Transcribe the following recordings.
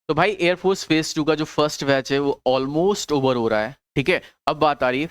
तो भाई air force phase 2 का जो फर्स्ट बैच है वो ऑलमोस्ट ओवर हो रहा है, ठीक है। अब बात आ रही है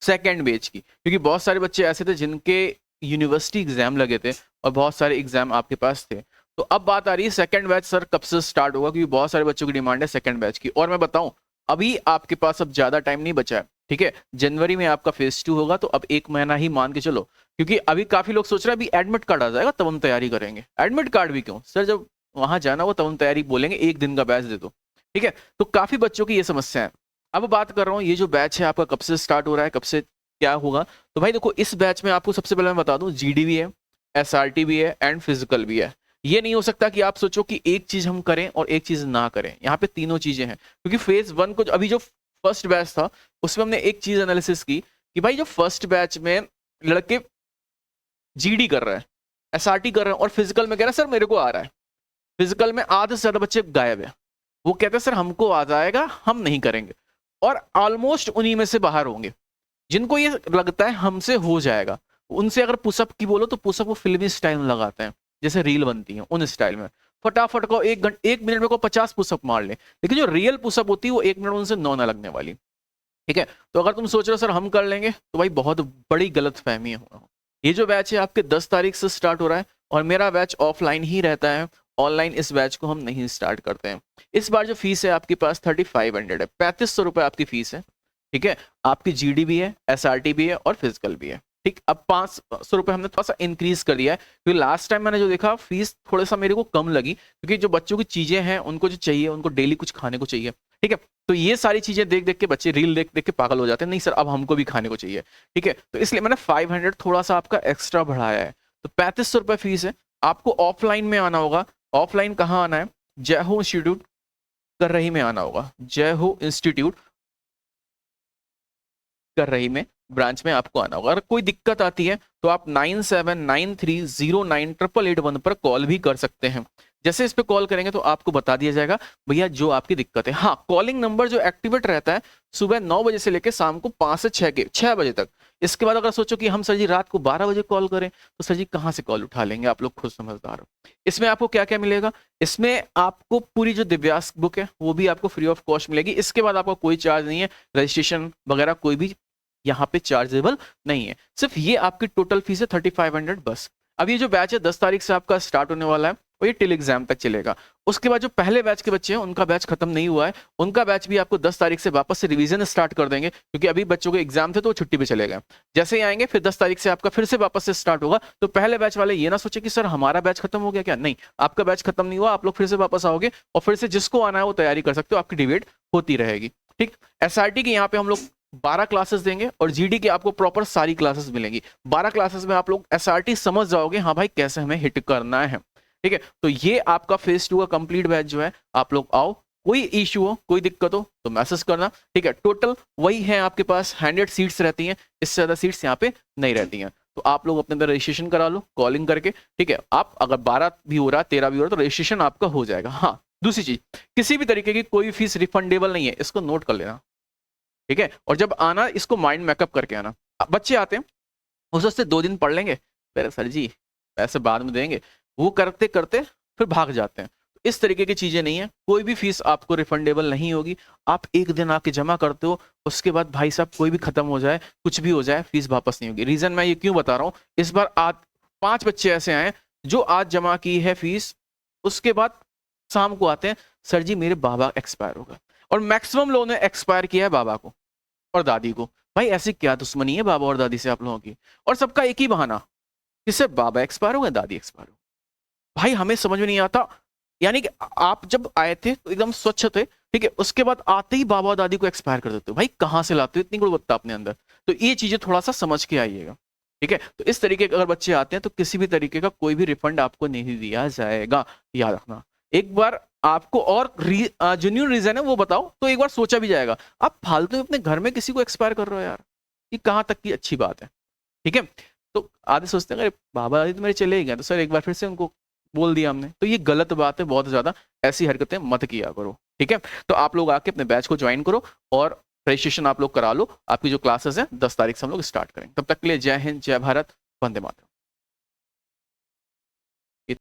सेकेंड बैच की, क्योंकि बहुत सारे बच्चे ऐसे थे जिनके यूनिवर्सिटी एग्जाम लगे थे और बहुत सारे एग्जाम आपके पास थे। तो अब बात आ रही है सेकेंड बैच सर कब से स्टार्ट होगा, क्योंकि बहुत सारे बच्चों की डिमांड है सेकेंड बैच की। और मैं बताऊं, अभी आपके पास अब ज्यादा टाइम नहीं बचा है, ठीक है। जनवरी में आपका फेज 2 होगा, तो अब एक महीना ही मान के चलो, क्योंकि अभी काफी लोग सोच रहे हैं अभी एडमिट कार्ड आ जाएगा तब हम तैयारी करेंगे। एडमिट कार्ड भी क्यों सर, जब वहां जाना हो तब हम तैयारी बोलेंगे, एक दिन का बैच दे दो, ठीक है। तो काफी बच्चों की ये समस्या है। अब बात कर रहा हूँ ये जो बैच है आपका कब से स्टार्ट हो रहा है, कब से क्या होगा। तो भाई देखो, इस बैच में आपको सबसे पहले मैं बता दूं, जीडी भी है, एसआरटी भी है एंड फिजिकल भी है। ये नहीं हो सकता कि आप सोचो कि एक चीज हम करें और एक चीज ना करें, यहाँ पे तीनों चीजें हैं। क्योंकि फेज 1 को अभी जो फर्स्ट बैच था उसमें हमने एक चीज एनालिसिस की कि भाई जो फर्स्ट बैच में लड़के जीडी कर रहे हैं, एसआरटी कर रहे हैं और फिजिकल में कह रहे हैं सर मेरे को आ रहा है। फिजिकल में आधे से ज्यादा बच्चे गायब है, वो कहते हैं सर हमको आ जाएगा हम नहीं करेंगे। और ऑलमोस्ट उन्हीं में से बाहर होंगे जिनको ये लगता है हमसे हो जाएगा। उनसे अगर पुशअप की बोलो तो पुशअप वो फिल्मी स्टाइल में लगाते हैं, जैसे रील बनती है उन स्टाइल में। फटाफट को 1 मिनट में को 50 पुशअप मार ले, लेकिन जो रियल पुशअप होती है वो 1 मिनट उनसे 9 ना लगने वाली, ठीक है। तो अगर तुम सोच रहे हो सर हम कर लेंगे, तो भाई बहुत बड़ी गलत फहमी है। ये जो बैच है आपके 10 तारीख से स्टार्ट हो रहा है और मेरा बैच ऑफलाइन ही रहता है, ऑनलाइन इस बैच को हम नहीं स्टार्ट करते हैं। इस बार जो फीस है आपके पास 3500 है, 3500 रुपये आपकी फीस है, ठीक है। आपकी जीडी भी है, एसआरटी भी है और फिजिकल भी है, ठीक। अब 500 रुपये हमने थोड़ा सा इंक्रीज कर दिया है, क्योंकि लास्ट टाइम मैंने जो देखा फीस थोड़ा सा मेरे को कम लगी, क्योंकि जो बच्चों की चीजें हैं उनको जो चाहिए, उनको डेली कुछ खाने को चाहिए, ठीक है। तो ये सारी चीजें देख देख के बच्चे रील देख देख के पागल हो जाते हैं, नहीं सर अब हमको भी खाने को चाहिए, ठीक है। तो इसलिए मैंने 500 थोड़ा सा आपका एक्स्ट्रा बढ़ाया है। तो 3500 रुपये फीस है। आपको ऑफलाइन में आना होगा। ऑफलाइन कहाँ आना है? जय हो इंस्टीट्यूट कर रही में आना होगा, जय हो इंस्टीट्यूट कर रही में ब्रांच में आपको आना होगा। अगर कोई दिक्कत आती है तो आप 9793098881 पर कॉल भी कर सकते हैं। जैसे इस पे कॉल करेंगे तो आपको बता दिया जाएगा भैया जो आपकी दिक्कत है। हाँ, कॉलिंग नंबर जो एक्टिवेट रहता है सुबह 9 बजे से लेकर शाम को 5 से 6 बजे तक। इसके बाद अगर सोचो कि हम सर जी रात को 12 बजे कॉल करें, तो सर जी कहाँ से कॉल उठा लेंगे, आप लोग खुद समझदार हो। इसमें आपको क्या क्या मिलेगा? इसमें आपको पूरी जो दिव्यास बुक है वो भी आपको फ्री ऑफ कॉस्ट मिलेगी। इसके बाद आपका कोई चार्ज नहीं है, रजिस्ट्रेशन वगैरह कोई भी यहाँ पे चार्जेबल नहीं है। सिर्फ ये आपकी टोटल फीस है 3500 बस। अब ये जो बैच है 10 तारीख से आपका स्टार्ट होने वाला है और ये टिल एग्जाम तक चलेगा। उसके बाद जो पहले बैच के बच्चे हैं उनका बैच खत्म नहीं हुआ है, उनका बैच भी आपको 10 तारीख से वापस से रिवीजन स्टार्ट कर देंगे, क्योंकि अभी बच्चों के एग्जाम थे तो वो छुट्टी पे चले गए। जैसे ही आएंगे फिर 10 तारीख से आपका फिर से वापस से स्टार्ट होगा। तो पहले बैच वाले ये ना सोचे कि सर हमारा बैच खत्म हो गया क्या, नहीं, आपका बैच खत्म नहीं हुआ, आप लोग फिर से वापस आओगे और फिर से जिसको आना है वो तैयारी कर सकते हो, आपकी डिबेट होती रहेगी, ठीक। एसआरटी की यहाँ पे हम लोग 12 क्लासेस देंगे और जीडी की आपको प्रॉपर सारी क्लासेस मिलेंगी। 12 क्लासेस में आप लोग एसआरटी समझ जाओगे, हाँ भाई कैसे हमें हिट करना है, ठीक है। तो ये आपका फेज 2 का कंप्लीट बैच जो है, आप लोग आओ, कोई इश्यू हो कोई दिक्कत हो तो मैसेज करना, ठीक है। टोटल वही है आपके पास 100 सीट्स रहती हैं, इससे ज्यादा सीट्स यहाँ पे नहीं रहती हैं। तो आप लोग अपने अंदर रजिस्ट्रेशन करा लो कॉलिंग करके, ठीक है। आप अगर 12 भी हो रहा 13 भी हो रहा तो रजिस्ट्रेशन आपका हो जाएगा। हाँ, दूसरी चीज, किसी भी तरीके की कोई फीस रिफंडेबल नहीं है, इसको नोट कर लेना, ठीक है। और जब आना इसको माइंड मैकअप करके आना। बच्चे आते हैं उस से 2 दिन पढ़ लेंगे, फिर सर जी पैसे बाद में देंगे, वो करते करते फिर भाग जाते हैं। इस तरीके की चीजें नहीं है, कोई भी फीस आपको रिफंडेबल नहीं होगी। आप एक दिन आके जमा करते हो, उसके बाद भाई साहब कोई भी खत्म हो जाए कुछ भी हो जाए फीस वापस नहीं होगी। रीजन मैं ये क्यों बता रहा हूँ, इस बार आज 5 बच्चे ऐसे आए जो आज जमा की है फीस, उसके बाद शाम को आते हैं सर जी मेरे बाबा एक्सपायर हो गए। और मैक्सिमम लोगों ने एक्सपायर किया है बाबा को और दादी को। भाई ऐसी क्या दुश्मनी है बाबा और दादी से आप लोगों की? और सबका एक ही बहाना कि सिर्फ बाबा एक्सपायर हो गए दादी एक्सपायर हो गए। भाई हमें समझ में नहीं आता, यानी कि आप जब आए थे तो एकदम स्वच्छ थे, ठीक है, उसके बाद आते ही बाबा और दादी को एक्सपायर कर देते हो। भाई कहाँ से लाते हो इतनी गुणवत्ता अपने अंदर? तो ये चीजें थोड़ा सा समझ के आइएगा, ठीक है। तो इस तरीके के अगर बच्चे आते हैं तो किसी भी तरीके का कोई भी रिफंड आपको नहीं दिया जाएगा, याद रखना। एक बार आपको और जेन्युइन रीजन है वो बताओ तो एक बार सोचा भी जाएगा। आप फालतू में अपने घर में किसी को एक्सपायर कर रहे हो यार, ये कहाँ तक की अच्छी बात है, ठीक है। तो आधे सोचते हैं अरे बाबा दादी तो मेरे चले ही गए, तो सर एक बार फिर से उनको बोल दिया हमने, तो ये गलत बात है बहुत ज्यादा। ऐसी हरकतें मत किया करो, ठीक है। तो आप लोग आके अपने बैच को ज्वाइन करो और रजिस्ट्रेशन आप लोग करा लो। आपकी जो क्लासेस है 10 तारीख से हम लोग स्टार्ट करेंगे। तब तक के लिए जय हिंद, जय भारत, वंदे मातरम।